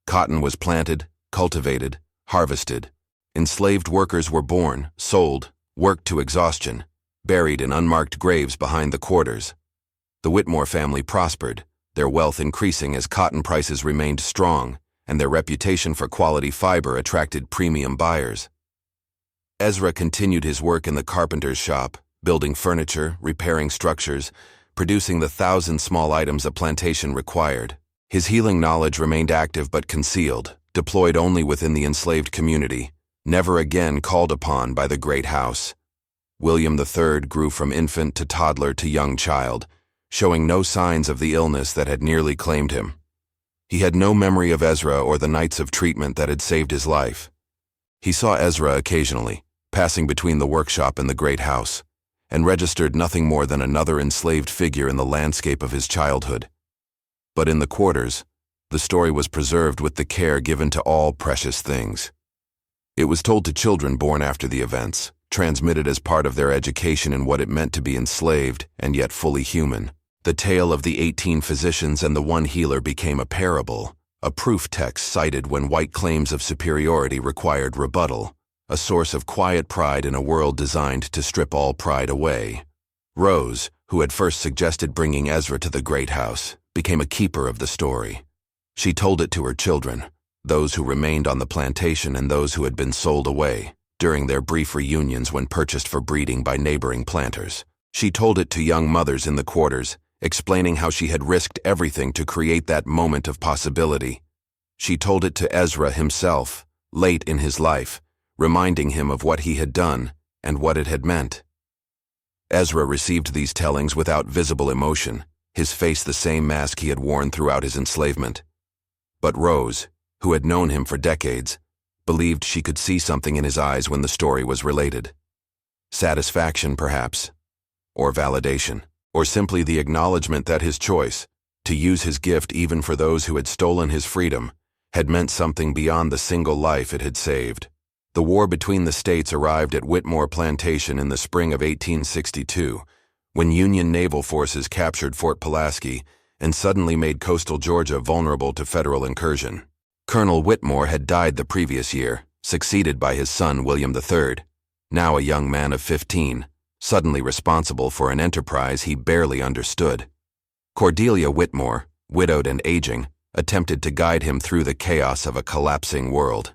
Cotton was planted, cultivated, harvested. Enslaved workers were born, sold, worked to exhaustion, buried in unmarked graves behind the quarters. The Whitmore family prospered, their wealth increasing as cotton prices remained strong, and their reputation for quality fiber attracted premium buyers. Ezra continued his work in the carpenter's shop, building furniture, repairing structures, producing the 1,000 small items a plantation required. His healing knowledge remained active but concealed, deployed only within the enslaved community, never again called upon by the great house. William III grew from infant to toddler to young child, showing no signs of the illness that had nearly claimed him. He had no memory of Ezra or the nights of treatment that had saved his life. He saw Ezra occasionally, passing between the workshop and the great house, and registered nothing more than another enslaved figure in the landscape of his childhood. But in the quarters, the story was preserved with the care given to all precious things. It was told to children born after the events, transmitted as part of their education in what it meant to be enslaved and yet fully human. The tale of the 18 physicians and the one healer became a parable, a proof text cited when white claims of superiority required rebuttal, a source of quiet pride in a world designed to strip all pride away. Rose, who had first suggested bringing Ezra to the great house, became a keeper of the story. She told it to her children, those who remained on the plantation and those who had been sold away, during their brief reunions when purchased for breeding by neighboring planters. She told it to young mothers in the quarters, explaining how she had risked everything to create that moment of possibility. She told it to Ezra himself, late in his life, reminding him of what he had done and what it had meant. Ezra received these tellings without visible emotion, his face the same mask he had worn throughout his enslavement. But Rose, who had known him for decades, believed she could see something in his eyes when the story was related. Satisfaction, perhaps, or validation, or simply the acknowledgement that his choice, to use his gift even for those who had stolen his freedom, had meant something beyond the single life it had saved. The war between the states arrived at Whitmore Plantation in the spring of 1862, when Union naval forces captured Fort Pulaski and suddenly made coastal Georgia vulnerable to federal incursion. Colonel Whitmore had died the previous year, succeeded by his son William III, now a young man of 15, suddenly responsible for an enterprise he barely understood. Cordelia Whitmore, widowed and aging, attempted to guide him through the chaos of a collapsing world.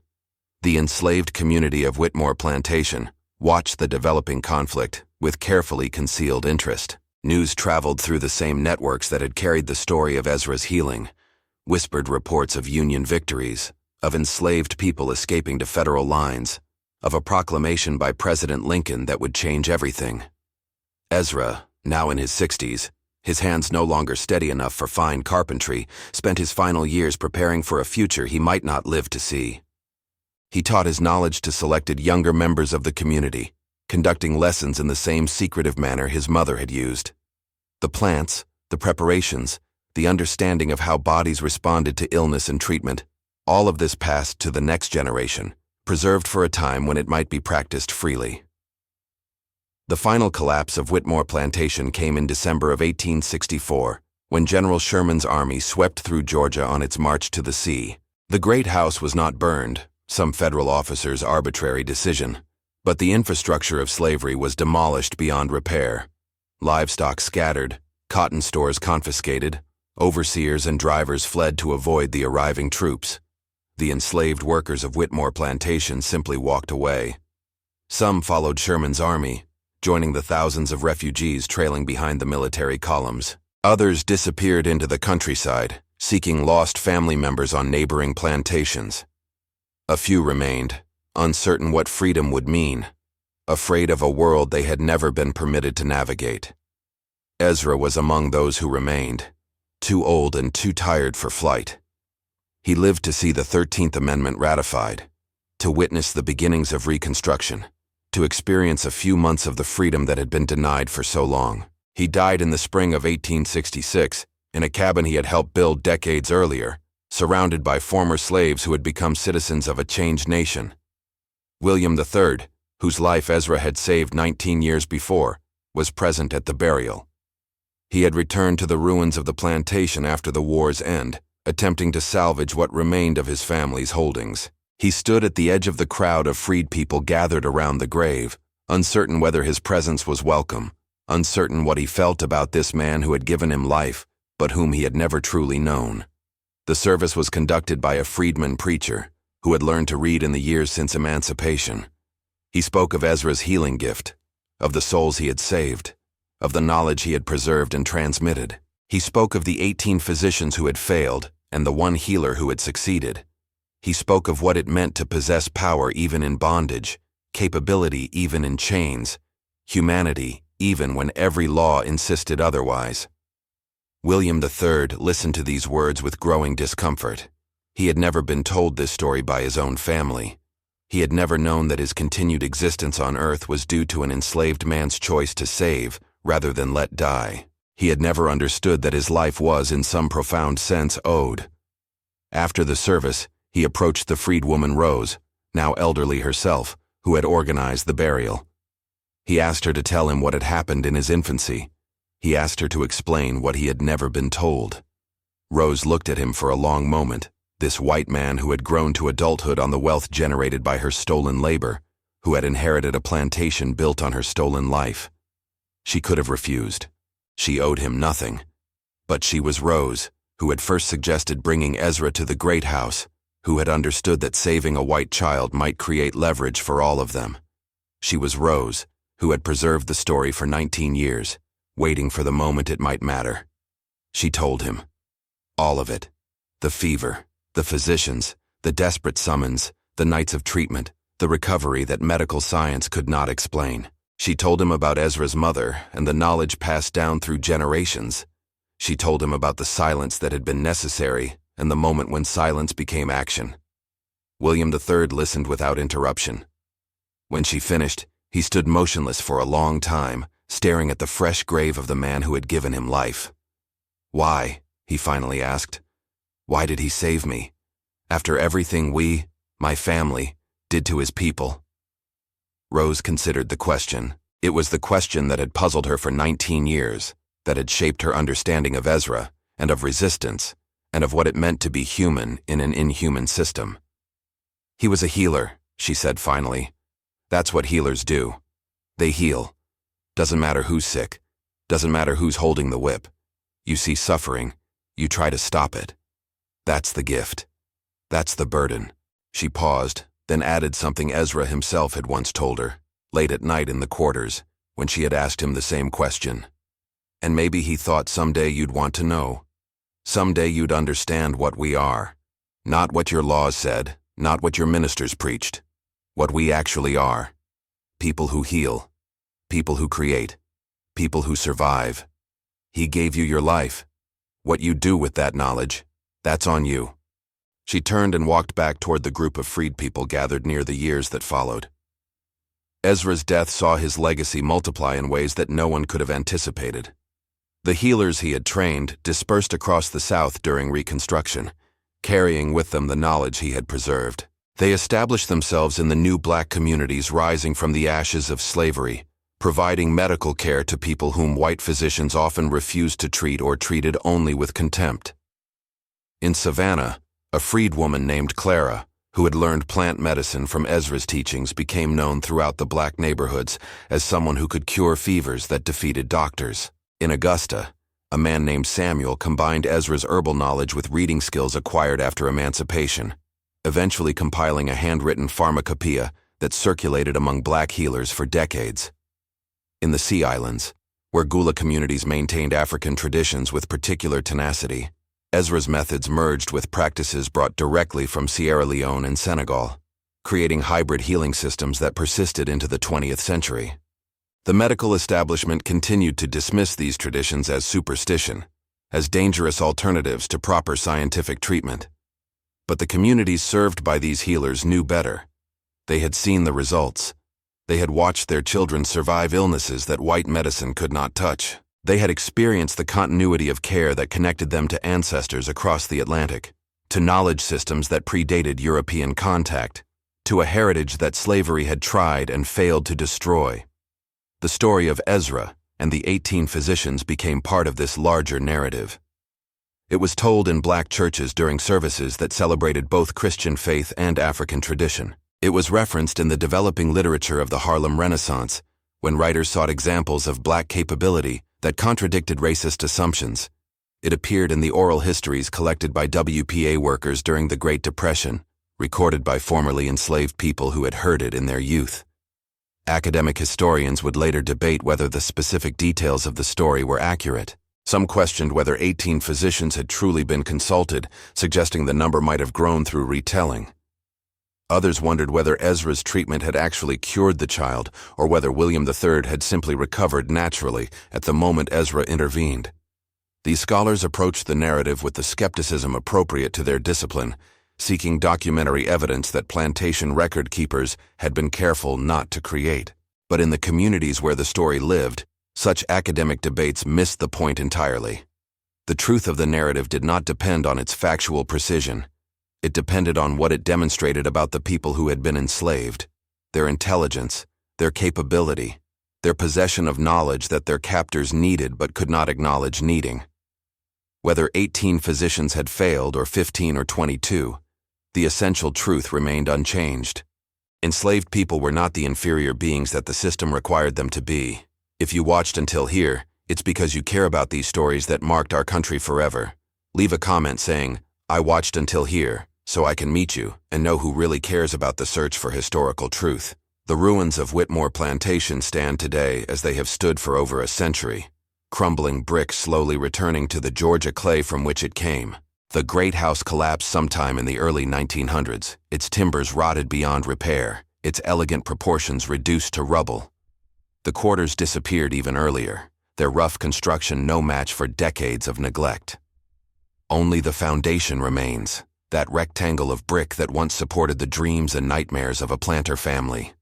The enslaved community of Whitmore Plantation watched the developing conflict with carefully concealed interest. News traveled through the same networks that had carried the story of Ezra's healing, whispered reports of Union victories, of enslaved people escaping to federal lines, of a proclamation by President Lincoln that would change everything. Ezra, now in his 60s, his hands no longer steady enough for fine carpentry, spent his final years preparing for a future he might not live to see. He taught his knowledge to selected younger members of the community, conducting lessons in the same secretive manner his mother had used. The plants, the preparations, the understanding of how bodies responded to illness and treatment, all of this passed to the next generation, preserved for a time when it might be practiced freely. The final collapse of Whitmore Plantation came in December of 1864, when General Sherman's army swept through Georgia on its march to the sea. The great house was not burned, some federal officer's arbitrary decision, but the infrastructure of slavery was demolished beyond repair. Livestock scattered, cotton stores confiscated, overseers and drivers fled to avoid the arriving troops. The enslaved workers of Whitmore Plantation simply walked away. Some followed Sherman's army, joining the thousands of refugees trailing behind the military columns. Others disappeared into the countryside, seeking lost family members on neighboring plantations. A few remained, uncertain what freedom would mean, afraid of a world they had never been permitted to navigate. Ezra was among those who remained, too old and too tired for flight. He lived to see the 13th Amendment ratified, to witness the beginnings of Reconstruction, to experience a few months of the freedom that had been denied for so long. He died in the spring of 1866, in a cabin he had helped build decades earlier, surrounded by former slaves who had become citizens of a changed nation. William III, whose life Ezra had saved 19 years before, was present at the burial. He had returned to the ruins of the plantation after the war's end, attempting to salvage what remained of his family's holdings. He stood at the edge of the crowd of freed people gathered around the grave, uncertain whether his presence was welcome, uncertain what he felt about this man who had given him life, but whom he had never truly known. The service was conducted by a freedman preacher, who had learned to read in the years since emancipation. He spoke of Ezra's healing gift, of the souls he had saved, of the knowledge he had preserved and transmitted. He spoke of the 18 physicians who had failed and the one healer who had succeeded. He spoke of what it meant to possess power even in bondage, capability even in chains, humanity even when every law insisted otherwise. William III listened to these words with growing discomfort. He had never been told this story by his own family. He had never known that his continued existence on earth was due to an enslaved man's choice to save rather than let die. He had never understood that his life was, in some profound sense, owed. After the service, he approached the freedwoman Rose, now elderly herself, who had organized the burial. He asked her to tell him what had happened in his infancy. He asked her to explain what he had never been told. Rose looked at him for a long moment, this white man who had grown to adulthood on the wealth generated by her stolen labor, who had inherited a plantation built on her stolen life. She could have refused. She owed him nothing. But she was Rose, who had first suggested bringing Ezra to the great house, who had understood that saving a white child might create leverage for all of them. She was Rose, who had preserved the story for 19 years, waiting for the moment it might matter. She told him. All of it. The fever, the physicians, the desperate summons, the nights of treatment, the recovery that medical science could not explain. She told him about Ezra's mother and the knowledge passed down through generations. She told him about the silence that had been necessary and the moment when silence became action. William III listened without interruption. When she finished, he stood motionless for a long time, staring at the fresh grave of the man who had given him life. Why? He finally asked. Why did he save me? After everything we, my family, did to his people. Rose considered the question. It was the question that had puzzled her for 19 years, that had shaped her understanding of Ezra, and of resistance, and of what it meant to be human in an inhuman system. He was a healer, she said finally. That's what healers do. They heal. Doesn't matter who's sick. Doesn't matter who's holding the whip. You see suffering. You try to stop it. That's the gift. That's the burden. She paused, then added something Ezra himself had once told her, late at night in the quarters, when she had asked him the same question. And maybe he thought someday you'd want to know. Someday you'd understand what we are. Not what your laws said, not what your ministers preached. What we actually are. People who heal. People who create. People who survive. He gave you your life. What you do with that knowledge, that's on you. She turned and walked back toward the group of freed people gathered near the years that followed. Ezra's death saw his legacy multiply in ways that no one could have anticipated. The healers he had trained dispersed across the South during Reconstruction, carrying with them the knowledge he had preserved. They established themselves in the new black communities rising from the ashes of slavery, providing medical care to people whom white physicians often refused to treat or treated only with contempt. In Savannah, a freedwoman named Clara, who had learned plant medicine from Ezra's teachings, became known throughout the black neighborhoods as someone who could cure fevers that defeated doctors. In Augusta, a man named Samuel combined Ezra's herbal knowledge with reading skills acquired after emancipation, eventually compiling a handwritten pharmacopoeia that circulated among black healers for decades. In the Sea Islands, where Gula communities maintained African traditions with particular tenacity, Ezra's methods merged with practices brought directly from Sierra Leone and Senegal, creating hybrid healing systems that persisted into the 20th century. The medical establishment continued to dismiss these traditions as superstition, as dangerous alternatives to proper scientific treatment. But the communities served by these healers knew better. They had seen the results. They had watched their children survive illnesses that white medicine could not touch. They had experienced the continuity of care that connected them to ancestors across the Atlantic, to knowledge systems that predated European contact, to a heritage that slavery had tried and failed to destroy. The story of Ezra and the 18 physicians became part of this larger narrative. It was told in black churches during services that celebrated both Christian faith and African tradition. It was referenced in the developing literature of the Harlem Renaissance, when writers sought examples of black capability that contradicted racist assumptions. It appeared in the oral histories collected by WPA workers during the Great Depression, recorded by formerly enslaved people who had heard it in their youth. Academic historians would later debate whether the specific details of the story were accurate. Some questioned whether 18 physicians had truly been consulted, suggesting the number might have grown through retelling. Others wondered whether Ezra's treatment had actually cured the child, or whether William III had simply recovered naturally at the moment Ezra intervened. These scholars approached the narrative with the skepticism appropriate to their discipline, seeking documentary evidence that plantation record keepers had been careful not to create. But in the communities where the story lived, such academic debates missed the point entirely. The truth of the narrative did not depend on its factual precision. It depended on what it demonstrated about the people who had been enslaved, their intelligence, their capability, their possession of knowledge that their captors needed but could not acknowledge needing. Whether 18 physicians had failed or 15 or 22, the essential truth remained unchanged. Enslaved people were not the inferior beings that the system required them to be. If you watched until here, it's because you care about these stories that marked our country forever. Leave a comment saying, "I watched until here," so I can meet you and know who really cares about the search for historical truth. The ruins of Whitmore Plantation stand today as they have stood for over a century, crumbling brick slowly returning to the Georgia clay from which it came. The great house collapsed sometime in the early 1900s, its timbers rotted beyond repair, its elegant proportions reduced to rubble. The quarters disappeared even earlier, their rough construction no match for decades of neglect. Only the foundation remains, that rectangle of brick that once supported the dreams and nightmares of a planter family.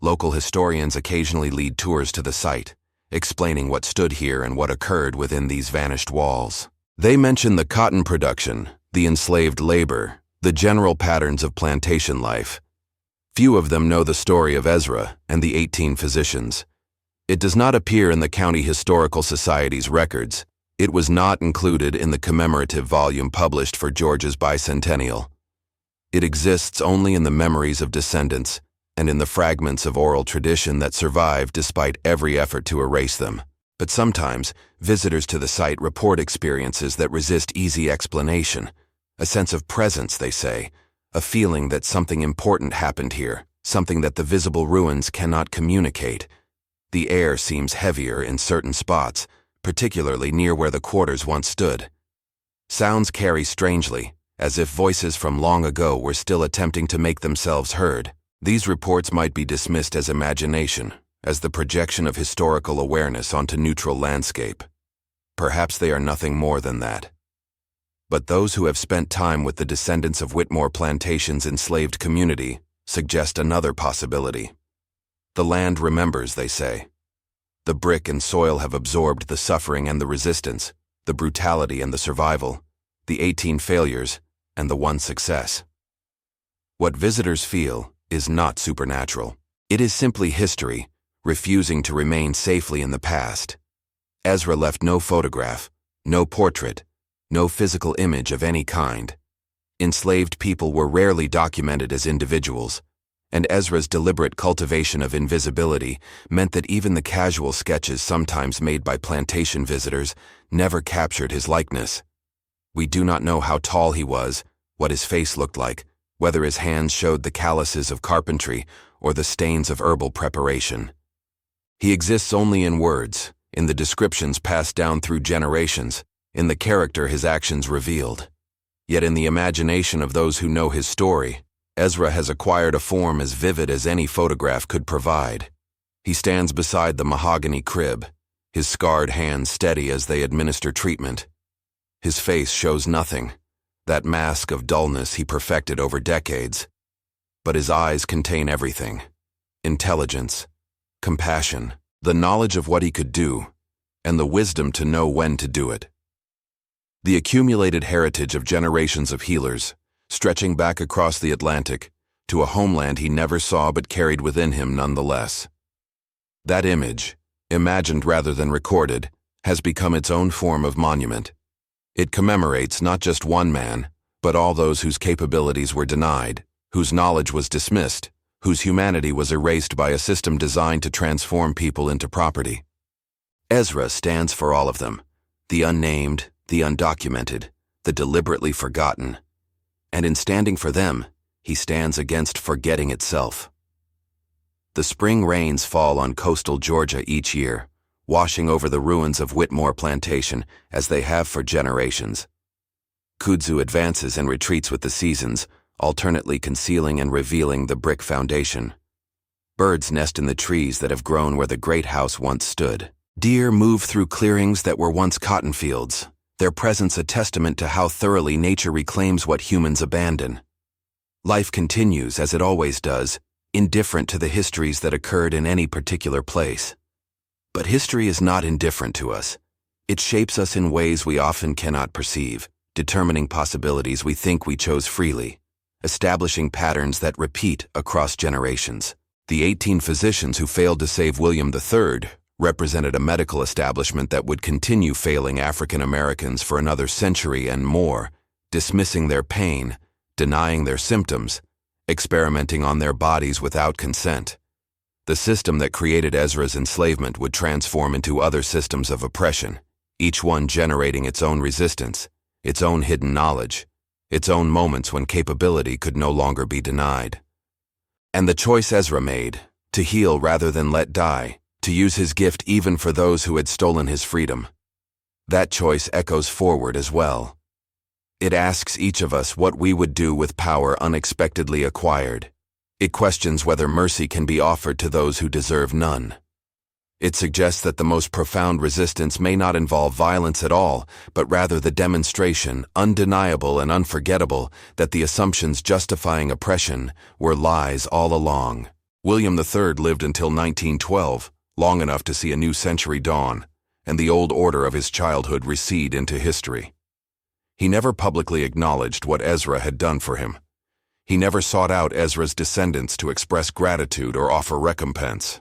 Local historians occasionally lead tours to the site, explaining what stood here and what occurred within these vanished walls. They mention the cotton production, the enslaved labor, the general patterns of plantation life. Few of them know the story of Ezra and the 18 physicians. It does not appear in the County Historical Society's records. It was not included in the commemorative volume published for Georgia's bicentennial. It exists only in the memories of descendants and in the fragments of oral tradition that survive despite every effort to erase them. But sometimes, visitors to the site report experiences that resist easy explanation. A sense of presence, they say, a feeling that something important happened here, something that the visible ruins cannot communicate. The air seems heavier in certain spots, particularly near where the quarters once stood. Sounds carry strangely, as if voices from long ago were still attempting to make themselves heard. These reports might be dismissed as imagination, as the projection of historical awareness onto neutral landscape. Perhaps they are nothing more than that. But those who have spent time with the descendants of Whitmore Plantation's enslaved community suggest another possibility. The land remembers, they say. The brick and soil have absorbed the suffering and the resistance, the brutality and the survival, the 18 failures and the one success. What visitors feel is not supernatural. It is simply history, refusing to remain safely in the past. Ezra left no photograph, no portrait, no physical image of any kind. Enslaved people were rarely documented as individuals, and Ezra's deliberate cultivation of invisibility meant that even the casual sketches sometimes made by plantation visitors never captured his likeness. We do not know how tall he was, what his face looked like, whether his hands showed the calluses of carpentry or the stains of herbal preparation. He exists only in words, in the descriptions passed down through generations, in the character his actions revealed. Yet in the imagination of those who know his story, Ezra has acquired a form as vivid as any photograph could provide. He stands beside the mahogany crib, his scarred hands steady as they administer treatment. His face shows nothing, that mask of dullness he perfected over decades. But his eyes contain everything: intelligence, compassion, the knowledge of what he could do, and the wisdom to know when to do it. The accumulated heritage of generations of healers, stretching back across the Atlantic to a homeland he never saw but carried within him nonetheless. That image, imagined rather than recorded, has become its own form of monument. It commemorates not just one man, but all those whose capabilities were denied, whose knowledge was dismissed, whose humanity was erased by a system designed to transform people into property. Ezra stands for all of them: the unnamed, the undocumented, the deliberately forgotten. And in standing for them, he stands against forgetting itself. The spring rains fall on coastal Georgia each year, washing over the ruins of Whitmore Plantation as they have for generations. Kudzu advances and retreats with the seasons, alternately concealing and revealing the brick foundation. Birds nest in the trees that have grown where the great house once stood. Deer move through clearings that were once cotton fields, their presence a testament to how thoroughly nature reclaims what humans abandon. Life continues, as it always does, indifferent to the histories that occurred in any particular place. But history is not indifferent to us. It shapes us in ways we often cannot perceive, determining possibilities we think we chose freely, establishing patterns that repeat across generations. The 18 physicians who failed to save William III represented a medical establishment that would continue failing African Americans for another century and more, dismissing their pain, denying their symptoms, experimenting on their bodies without consent. The system that created Ezra's enslavement would transform into other systems of oppression, each one generating its own resistance, its own hidden knowledge, its own moments when capability could no longer be denied. And the choice Ezra made, to heal rather than let die, to use his gift even for those who had stolen his freedom, that choice echoes forward as well. It asks each of us what we would do with power unexpectedly acquired. It questions whether mercy can be offered to those who deserve none. It suggests that the most profound resistance may not involve violence at all, but rather the demonstration, undeniable and unforgettable, that the assumptions justifying oppression were lies all along. William III lived until 1912, long enough to see a new century dawn, and the old order of his childhood recede into history. He never publicly acknowledged what Ezra had done for him. He never sought out Ezra's descendants to express gratitude or offer recompense.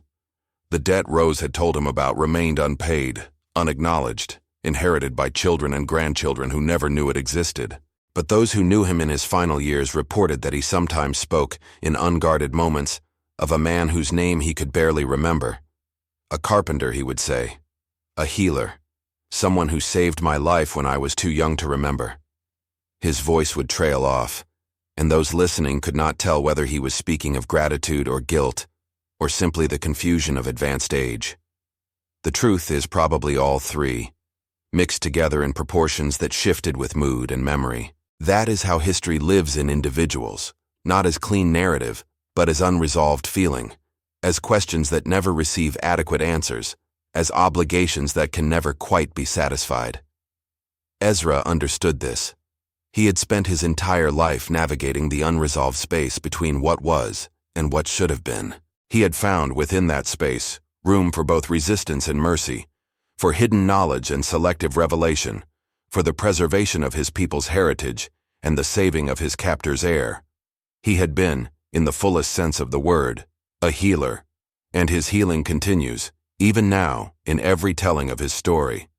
The debt Rose had told him about remained unpaid, unacknowledged, inherited by children and grandchildren who never knew it existed. But those who knew him in his final years reported that he sometimes spoke, in unguarded moments, of a man whose name he could barely remember. A carpenter, he would say. A healer. Someone who saved my life when I was too young to remember. His voice would trail off, and those listening could not tell whether he was speaking of gratitude or guilt, or simply the confusion of advanced age. The truth is probably all three, mixed together in proportions that shifted with mood and memory. That is how history lives in individuals, not as clean narrative, but as unresolved feeling, as questions that never receive adequate answers, as obligations that can never quite be satisfied. Ezra understood this. He had spent his entire life navigating the unresolved space between what was and what should have been. He had found within that space room for both resistance and mercy, for hidden knowledge and selective revelation, for the preservation of his people's heritage and the saving of his captor's heir. He had been, in the fullest sense of the word, a healer, And his healing continues, even now, in every telling of his story.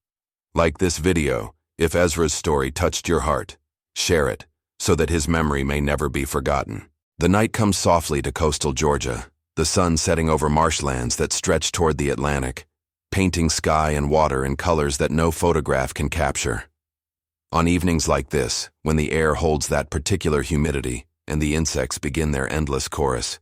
Like this video, if Ezra's story touched your heart, share it, so that his memory may never be forgotten. The night comes softly to coastal Georgia, the sun setting over marshlands that stretch toward the Atlantic, painting sky and water in colors that no photograph can capture. On evenings like this, when the air holds that particular humidity and the insects begin their endless chorus,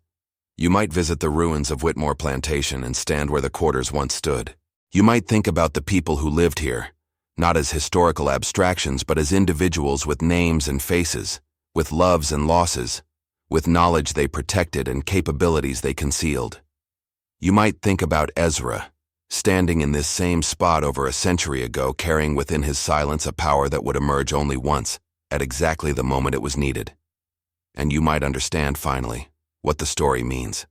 you might visit the ruins of Whitmore Plantation and stand where the quarters once stood. You might think about the people who lived here, not as historical abstractions but as individuals with names and faces, with loves and losses, with knowledge they protected and capabilities they concealed. You might think about Ezra, standing in this same spot over a century ago, carrying within his silence a power that would emerge only once, at exactly the moment it was needed. And you might understand, finally, what the story means.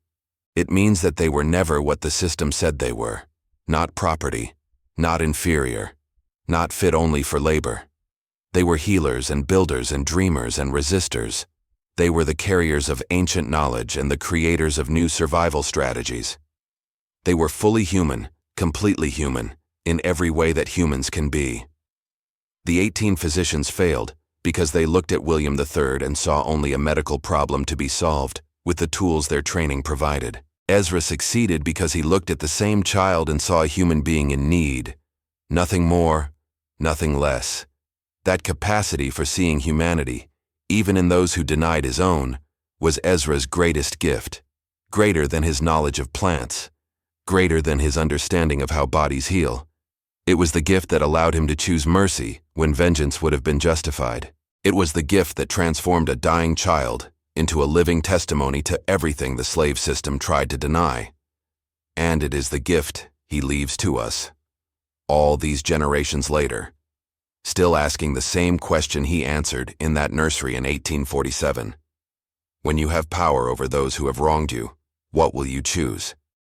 It means that they were never what the system said they were. Not property, not inferior, not fit only for labor. They were healers and builders and dreamers and resistors. They were the carriers of ancient knowledge and the creators of new survival strategies. They were fully human, completely human, in every way that humans can be. The 18 physicians failed because they looked at William III and saw only a medical problem to be solved with the tools their training provided. Ezra succeeded because he looked at the same child and saw a human being in need. Nothing more, nothing less. That capacity for seeing humanity, even in those who denied his own, was Ezra's greatest gift, greater than his knowledge of plants, greater than his understanding of how bodies heal. It was the gift that allowed him to choose mercy when vengeance would have been justified. It was the gift that transformed a dying child into a living testimony to everything the slave system tried to deny. And it is the gift he leaves to us, all these generations later, still asking the same question he answered in that nursery in 1847. When you have power over those who have wronged you, what will you choose?